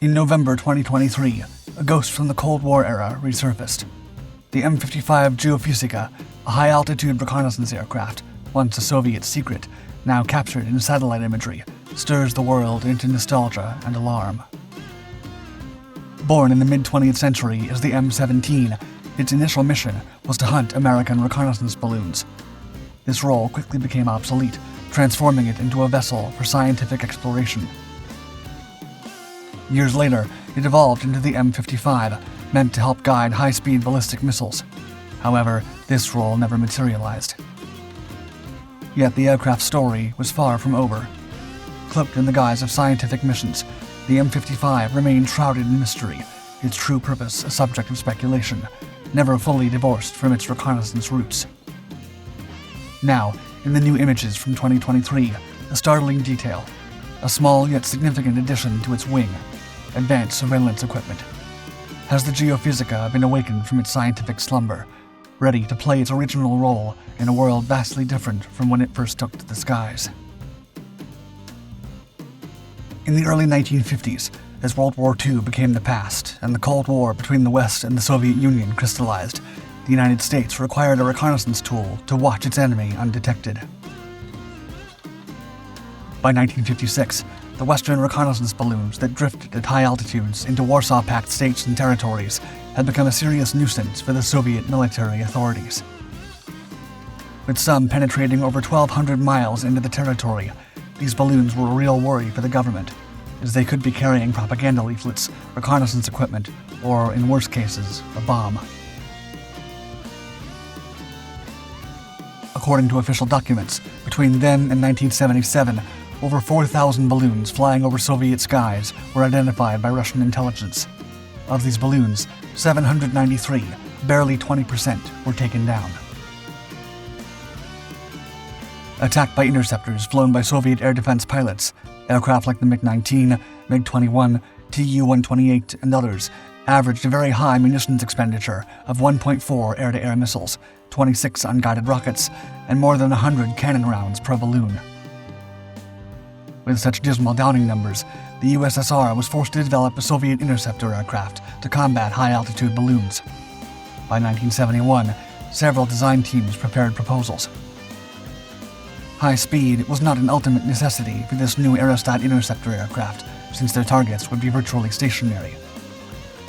In November 2023, a ghost from the Cold War era resurfaced. The M-55 Geofizika, a high-altitude reconnaissance aircraft, once a Soviet secret, now captured in satellite imagery, stirs the world into nostalgia and alarm. Born in the mid-20th century as the M-17, its initial mission was to hunt American reconnaissance balloons. This role quickly became obsolete, transforming it into a vessel for scientific exploration. Years later, it evolved into the M-55, meant to help guide high-speed ballistic missiles. However, this role never materialized. Yet the aircraft's story was far from over. Cloaked in the guise of scientific missions, the M-55 remained shrouded in mystery, its true purpose a subject of speculation, never fully divorced from its reconnaissance roots. Now, in the new images from 2023, a startling detail, a small yet significant addition to its wing, advanced surveillance equipment. Has the Geofizika been awakened from its scientific slumber, ready to play its original role in a world vastly different from when it first took to the skies? In the early 1950s, as World War II became the past and the Cold War between the West and the Soviet Union crystallized, the United States required a reconnaissance tool to watch its enemy undetected. By 1956, the Western reconnaissance balloons that drifted at high altitudes into Warsaw Pact states and territories had become a serious nuisance for the Soviet military authorities. With some penetrating over 1,200 miles into the territory, these balloons were a real worry for the government, as they could be carrying propaganda leaflets, reconnaissance equipment, or, in worse cases, a bomb. According to official documents, between then and 1977, over 4,000 balloons flying over Soviet skies were identified by Russian intelligence. Of these balloons, 793, barely 20%, were taken down. Attacked by interceptors flown by Soviet air defense pilots, aircraft like the MiG-19, MiG-21, Tu-128, and others averaged a very high munitions expenditure of 1.4 air-to-air missiles, 26 unguided rockets, and more than 100 cannon rounds per balloon. With such dismal downing numbers, the USSR was forced to develop a Soviet interceptor aircraft to combat high-altitude balloons. By 1971, several design teams prepared proposals. High speed was not an ultimate necessity for this new aerostat interceptor aircraft, since their targets would be virtually stationary.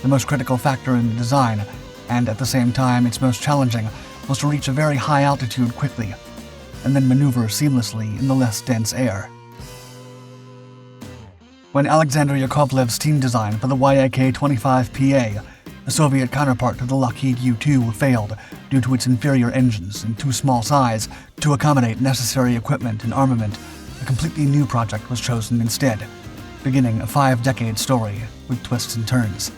The most critical factor in the design, and at the same time its most challenging, was to reach a very high altitude quickly, and then maneuver seamlessly in the less dense air. When Alexander Yakovlev's team design for the Yak-25PA, a Soviet counterpart to the Lockheed U-2, failed due to its inferior engines and too small size to accommodate necessary equipment and armament, a completely new project was chosen instead, beginning a 5-decade story with twists and turns.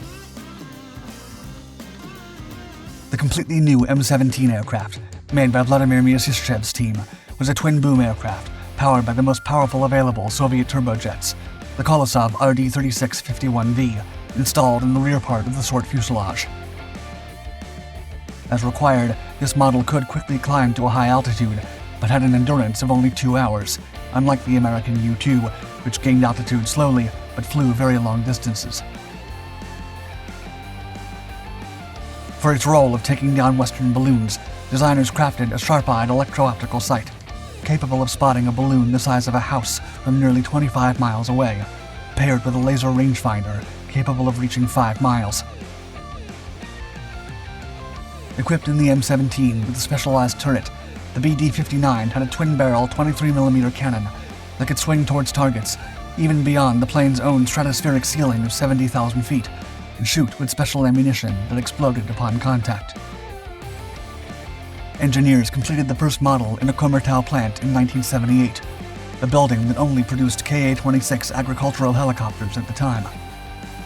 The completely new M-17 aircraft, made by Vladimir Myasishchev's team, was a twin-boom aircraft powered by the most powerful available Soviet turbojets, the Kolosov RD-3651V, installed in the rear part of the short fuselage. As required, this model could quickly climb to a high altitude, but had an endurance of only 2 hours, unlike the American U-2, which gained altitude slowly but flew very long distances. For its role of taking down Western balloons, designers crafted a sharp-eyed electro-optical sight, capable of spotting a balloon the size of a house from nearly 25 miles away, paired with a laser rangefinder capable of reaching 5 miles. Equipped in the M-17 with a specialized turret, the BD-59 had a twin-barrel 23mm cannon that could swing towards targets, even beyond the plane's own stratospheric ceiling of 70,000 feet, and shoot with special ammunition that exploded upon contact. Engineers completed the first model in a Komertow plant in 1978, a building that only produced Ka-26 agricultural helicopters at the time.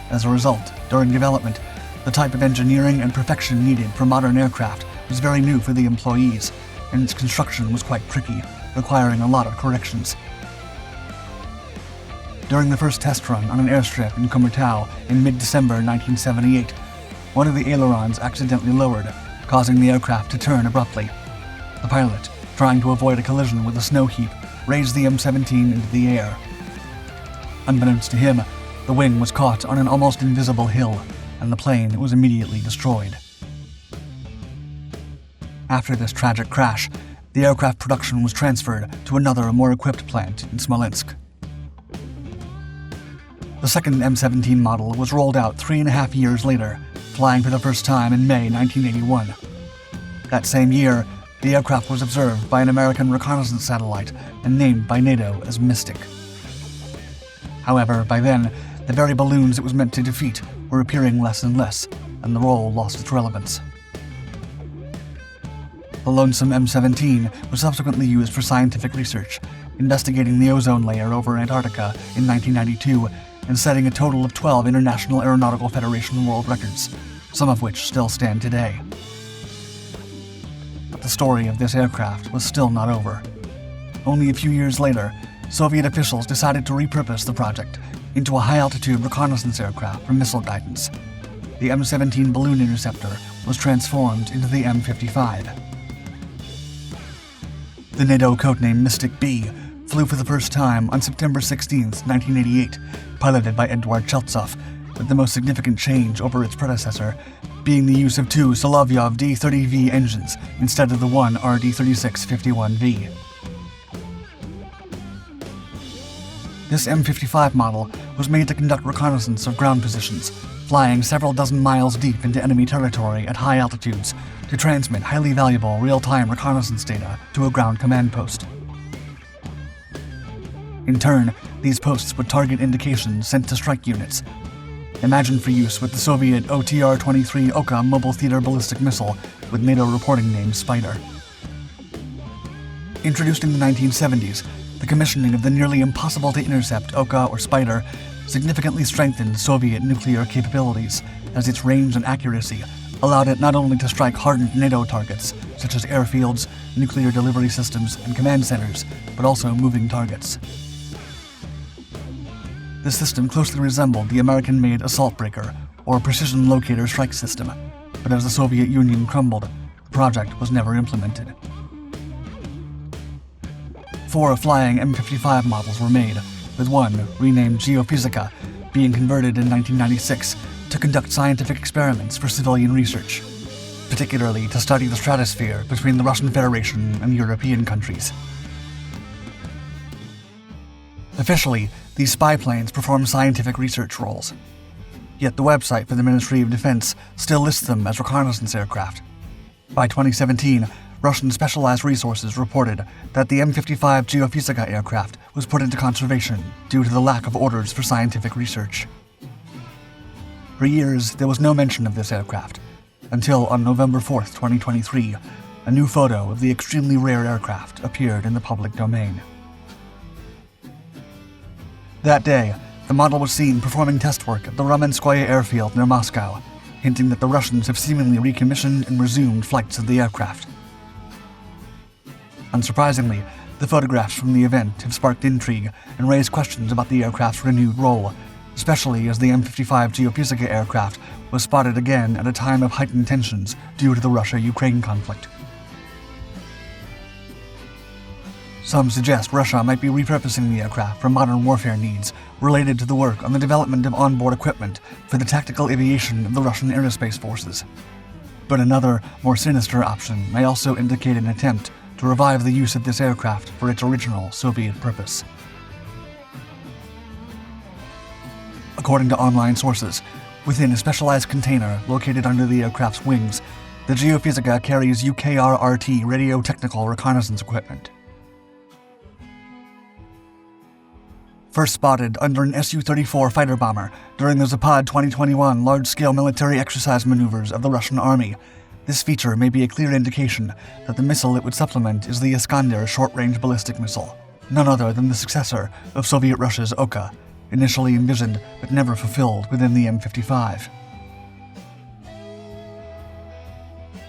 As a result, during development, the type of engineering and perfection needed for modern aircraft was very new for the employees, and its construction was quite tricky, requiring a lot of corrections. During the first test run on an airstrip in Komertow in mid-December 1978, one of the ailerons accidentally lowered, causing the aircraft to turn abruptly. The pilot, trying to avoid a collision with a snow heap, raised the M-17 into the air. Unbeknownst to him, The wing was caught on an almost invisible hill, and the plane was immediately destroyed. After this tragic crash, the aircraft production was transferred to another, more equipped plant in Smolensk. The second M-17 model was rolled out 3.5 years later, flying for the first time in May 1981. That same year, the aircraft was observed by an American reconnaissance satellite and named by NATO as Mystic. However, by then, the very balloons it was meant to defeat were appearing less and less, and the role lost its relevance. The lonesome M-17 was subsequently used for scientific research, investigating the ozone layer over Antarctica in 1992 and setting a total of 12 International Aeronautical Federation world records, some of which still stand today. But the story of this aircraft was still not over. Only a few years later, Soviet officials decided to repurpose the project into a high-altitude reconnaissance aircraft for missile guidance. The M-17 balloon interceptor was transformed into the M-55. The NATO codename Mystic B flew for the first time on September 16, 1988, piloted by Eduard Cheltsov, with the most significant change over its predecessor being the use of two Solovyov D-30V engines instead of the one RD-3651V. This M-55 model was made to conduct reconnaissance of ground positions, flying several dozen miles deep into enemy territory at high altitudes to transmit highly valuable real-time reconnaissance data to a ground command post. In turn, these posts would target indications sent to strike units, imagined for use with the Soviet OTR-23 Oka mobile theater ballistic missile with NATO reporting name Spider. Introduced in the 1970s, the commissioning of the nearly impossible to intercept Oka or Spider significantly strengthened Soviet nuclear capabilities, as its range and accuracy allowed it not only to strike hardened NATO targets, such as airfields, nuclear delivery systems, and command centers, but also moving targets. This system closely resembled the American-made Assault Breaker, or Precision Locator Strike System, but as the Soviet Union crumbled, the project was never implemented. 4 flying M-55 models were made, with one, renamed Geofizika, being converted in 1996 to conduct scientific experiments for civilian research, particularly to study the stratosphere between the Russian Federation and European countries. Officially, these spy planes perform scientific research roles. Yet the website for the Ministry of Defense still lists them as reconnaissance aircraft. By 2017, Russian specialized resources reported that the M-55 Geofizika aircraft was put into conservation due to the lack of orders for scientific research. For years, there was no mention of this aircraft, until on November 4, 2023, a new photo of the extremely rare aircraft appeared in the public domain. That day, the model was seen performing test work at the Ramenskoye airfield near Moscow, hinting that the Russians have seemingly recommissioned and resumed flights of the aircraft. Unsurprisingly, the photographs from the event have sparked intrigue and raised questions about the aircraft's renewed role, especially as the M-55 Geofizika aircraft was spotted again at a time of heightened tensions due to the Russia-Ukraine conflict. Some suggest Russia might be repurposing the aircraft for modern warfare needs related to the work on the development of onboard equipment for the tactical aviation of the Russian aerospace forces. But another, more sinister option may also indicate an attempt to revive the use of this aircraft for its original Soviet purpose. According to online sources, within a specialized container located under the aircraft's wings, the Geofizika carries UKR-RT radio-technical reconnaissance equipment. First spotted under an Su-34 fighter bomber during the Zapad 2021 large-scale military exercise maneuvers of the Russian army, this feature may be a clear indication that the missile it would supplement is the Iskander short-range ballistic missile, none other than the successor of Soviet Russia's Oka, initially envisioned but never fulfilled within the M-55.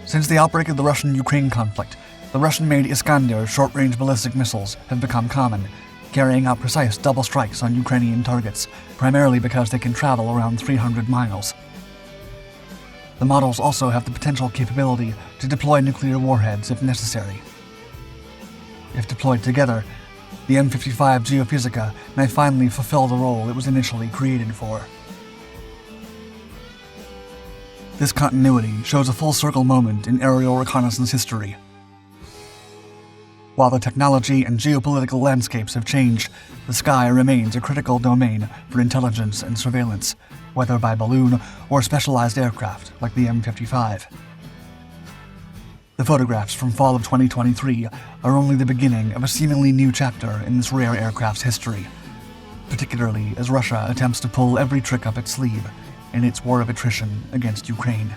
Since the outbreak of the Russian-Ukraine conflict, the Russian-made Iskander short-range ballistic missiles have become common, carrying out precise double strikes on Ukrainian targets, primarily because they can travel around 300 miles. The models also have the potential capability to deploy nuclear warheads if necessary. If deployed together, the M-55 Geofizika may finally fulfill the role it was initially created for. This continuity shows a full-circle moment in aerial reconnaissance history. While the technology and geopolitical landscapes have changed, the sky remains a critical domain for intelligence and surveillance, whether by balloon or specialized aircraft like the M-55. The photographs from fall of 2023 are only the beginning of a seemingly new chapter in this rare aircraft's history, particularly as Russia attempts to pull every trick up its sleeve in its war of attrition against Ukraine.